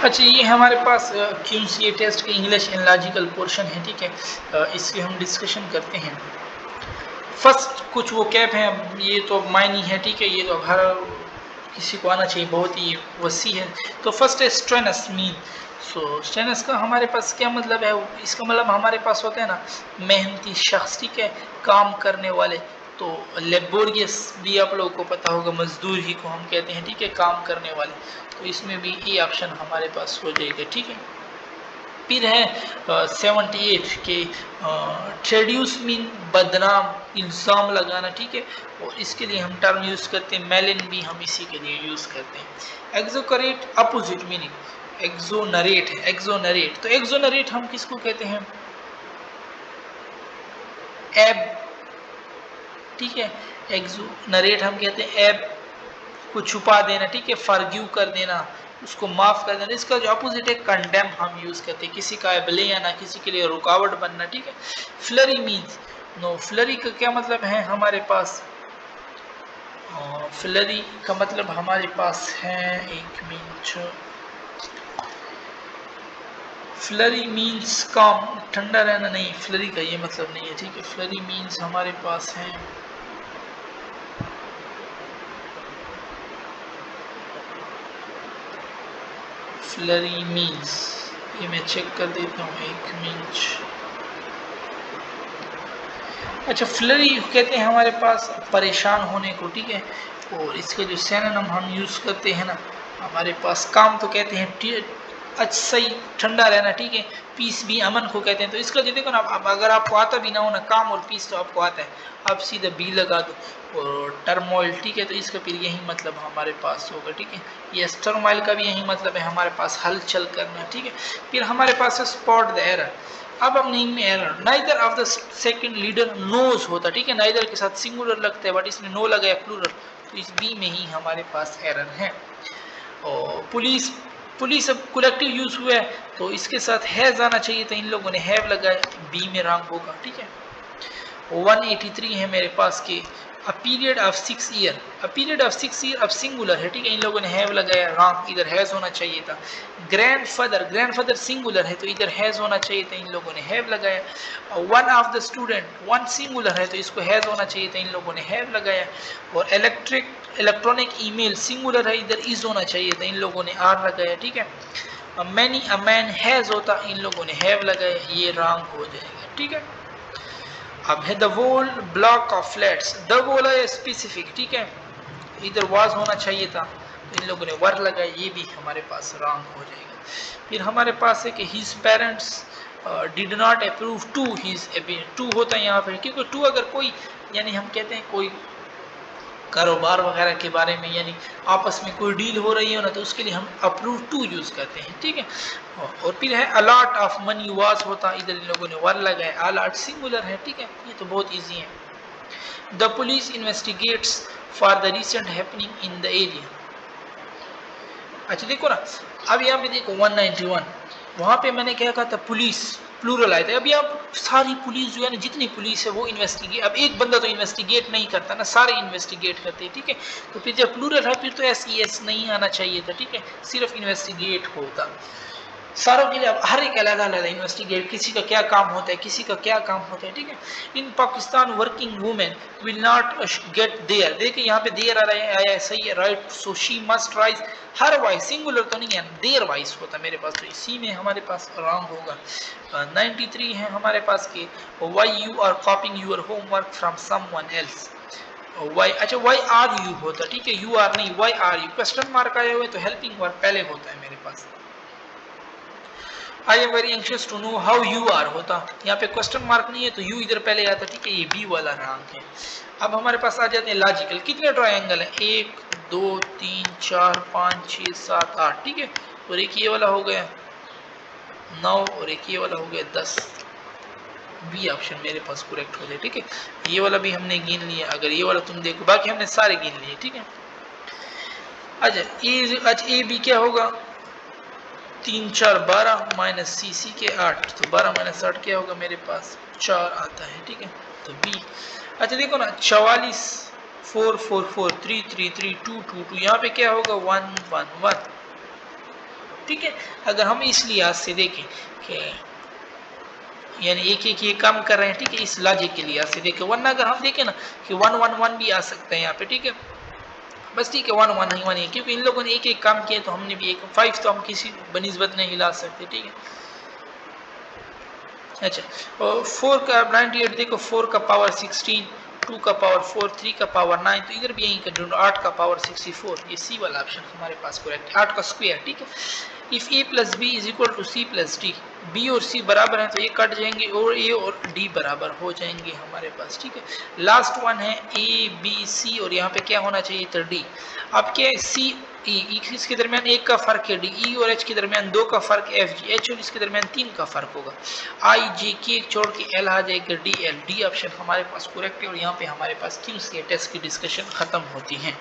अच्छा, ये हमारे पास QCA टेस्ट के इंग्लिश एंड लॉजिकल पोर्शन है, ठीक है। इसकी हम डिस्कशन करते हैं। फर्स्ट कुछ वो कैप है, ये तो मायनी है, ठीक है, ये तो हर किसी को आना चाहिए, बहुत ही वसी है। तो फर्स्ट है स्ट्रेनस मीन। सो स्ट्रेनस का हमारे पास क्या मतलब है? इसका मतलब हमारे पास होता है ना, मेहनती शख्स, ठीक है, काम करने वाले। तो लेबोरियस भी आप लोगों को पता होगा, मजदूर ही को हम कहते हैं, ठीक है, काम करने वाले। तो इसमें भी ए ऑप्शन हमारे पास हो जाएगा, ठीक है। फिर है 78 के ट्रेड्यूस मीन बदनाम, इल्ज़ाम लगाना, ठीक है। और इसके लिए हम टर्म यूज़ करते हैं मेलिन, भी हम इसी के लिए यूज़ करते हैं। एक्सोकरेट अपोजिट मीनिंग एक्सोनरेट है, एक्सोनरेट। तो एक्सोनरेट हम किसको कहते हैं? एब, ठीक है। एक्सोनरेट हम कहते हैं एब को छुपा देना, ठीक है, फॉरगिव कर देना, उसको माफ कर देना। इसका जो अपोजिट है कंडेम हम यूज करते हैं, किसी का एबले आना, किसी के लिए रुकावट बनना, ठीक है। फ्लरी मीन्स नो, फ्लरी का क्या मतलब है हमारे पास? फ्लरी का मतलब हमारे पास है, एक मिनट, फ्लरी मीन्स काम, ठंडा रहना नहीं, फ्लरी का ये मतलब नहीं है, ठीक है। फ्लरी मीन्स हमारे पास है, फ्लरी मीन्स, ये मैं चेक कर देता हूँ, एक मिनट। अच्छा, फ्लरी कहते हैं हमारे पास परेशान होने को, ठीक है। और इसके जो सिनोनिम हम यूज़ करते हैं ना, हमारे पास काम तो कहते हैं अच्छा ही ठंडा रहना, ठीक है। पीस भी अमन को कहते हैं। तो इसका जो देखो ना, अब अगर आपको आता भी ना हो ना, काम और पीस तो आपको आता है, आप सीधा बी लगा दो। और टर्मोइल, ठीक है, तो इसका फिर यही मतलब हमारे पास होगा, ठीक है। ये टर्मोइल का भी यही मतलब है हमारे पास, हलचल करना, ठीक है। फिर हमारे पास है स्पॉट द एरर। अब हम नहीं में error, neither of the second leader knows होता, ठीक है, नाइदर के साथ सिंगुलर लगता है, बट इसमें नो लगाया प्लूरल, तो इस बी में ही हमारे पास एरर है। और पुलिस, पुलिस अब कलेक्टिव यूज हुआ है, तो इसके साथ हैज आना चाहिए, तो इन लोगों ने हैव लगाया, बी में रॉन्ग होगा, ठीक है। 183 है मेरे पास के a period of 6 year, a period of 6 year अब सिंगुलर है, ठीक है, इन लोगों ने हैव लगाया, रॉन्ग, इधर हैज होना चाहिए था। ग्रैंडफादर, ग्रैंडफादर सिंगुलर है, तो इधर हैज होना चाहिए था, इन लोगों ने हैव लगाया। One of the student, one singular है, तो इसको हैज होना चाहिए था, इन लोगों ने हैव लगाया। और इलेक्ट्रॉनिक ईमेल सिंगुलर है, इधर इज होना चाहिए था, इन लोगों ने आर लगाया, ठीक है। मैनी अ मैन हैज होता, इन लोगों ने हैव लगाया, ये रॉन्ग हो जाएगा, ठीक है। अब है the whole block of flats, the whole है स्पेसिफिक, ठीक है, इधर वाज होना चाहिए था, तो इन लोगों ने वर लगाया, ये भी हमारे पास रॉन्ग हो जाएगा। फिर हमारे पास है कि his parents did not approve to his, to होता है यहाँ पे, क्योंकि टू अगर कोई, यानी हम कहते हैं कोई कारोबार वगैरह के बारे में, यानी आपस में कोई डील हो रही है ना, तो उसके लिए हम अप्रूव टू यूज करते हैं, ठीक है। और फिर है अलॉट ऑफ मनी वाज होता, इधर इन लोगों ने वर लगाया, अलॉट सिंगुलर है, ठीक है, ये तो बहुत इजी है। The police investigates for the recent happening in the area. अच्छा देखो ना, अब यहाँ पे देखो 191, वहां पे मैंने क्या कहा था, पुलिस प्लूरल आए थे। अभी आप सारी पुलिस जो है ना, जितनी पुलिस है वो इन्वेस्टिगेट, अब एक बंदा तो इन्वेस्टिगेट नहीं करता ना, सारे इन्वेस्टिगेट करते हैं, ठीक है। तो फिर जब प्लूरल है, फिर तो एस नहीं आना चाहिए था, ठीक है, सिर्फ इन्वेस्टिगेट होता। सारों के लिए अब हर एक अलग अलग इन्वेस्टिगेट, किसी का क्या काम होता है, किसी का क्या काम होता है, ठीक है। In Pakistan working women will not get there, देखिए यहाँ पे देयर आ रहा है, आया है, सही है, right. So she must rise, her wise singular तो नहीं है, देयर वाइज होता मेरे पास, तो इसी में हमारे पास रॉन्ग होगा। 93 है हमारे पास के why you are copying your homework from someone else. Why, अच्छा वाई आर यू होता, ठीक है, यू आर नहीं, why are you, question mark आए हुए तो हेल्पिंग वर्ब पहले होता है मेरे पास। I am very anxious to know how you are होता, यहाँ पे क्वेश्चन मार्क नहीं है तो यू इधर पहले आता, ठीक है, ये बी वाला रैंक है। अब हमारे पास आ जाते हैं लॉजिकल, कितने ट्रायंगल है, 1 2 3 4 5 6 7 8, ठीक है। और एक ये वाला हो गया 9, और एक ये वाला हो गया 10, बी ऑप्शन मेरे पास करेक्ट हो जाए, ठीक है। ये वाला भी हमने गिन लिया, अगर ये वाला तुम देखो, बाकी हमने सारे गिन लिए, ठीक है। अच्छा ए बी क्या होगा, 3 4 12 माइनस सी के 8, तो 12 माइनस 8 क्या होगा मेरे पास, 4 आता है, ठीक है, तो बी। अच्छा देखो ना, 44 4 4 4 3 3 3 2 2 2, यहाँ पे क्या होगा 1 1 1, ठीक है। अगर हम इस लिहाज से देखें कि यानी एक एक ये काम कर रहे हैं, ठीक है, इस लॉजिक के लिहाज से देखें, वरना अगर हम देखें ना कि 1 1 1 भी आ सकता है यहाँ पे, ठीक है, बस ठीक है 1 1 ही 1 है, क्योंकि इन लोगों ने एक एक काम किया तो हमने भी एक 5 तो हम किसी बनिस्बत नहीं हिला सकते, ठीक है। अच्छा, और 4 का 98 देखो, 4 का पावर 16, 2 का पावर 4, 3 का पावर 9, तो इधर भी यही कर ढूंढो, 8 का पावर 64, ये सी वाला ऑप्शन हमारे पास करेक्ट है, 8 का स्क्वायर, ठीक है। If a plus b is equal to c plus d, b और सी बराबर हैं तो ये कट जाएंगे और ए और डी बराबर हो जाएंगे हमारे पास, ठीक है। लास्ट वन है ए बी सी और यहाँ पे क्या होना चाहिए तो डी। अब क्या है सी ई, इसके दरमियान एक का फर्क है डी, ई और एच के दरमियान 2 का फर्क एफ जी, एच और इसके दरमियान 3 का फर्क होगा, आई जी के छोड़ के एल आ जाएगा डी एल, डी ऑप्शन हमारे पास करेक्ट है। और यहाँ पे हमारे पास क्यूज के टेस्ट की डिस्कशन खत्म होती है।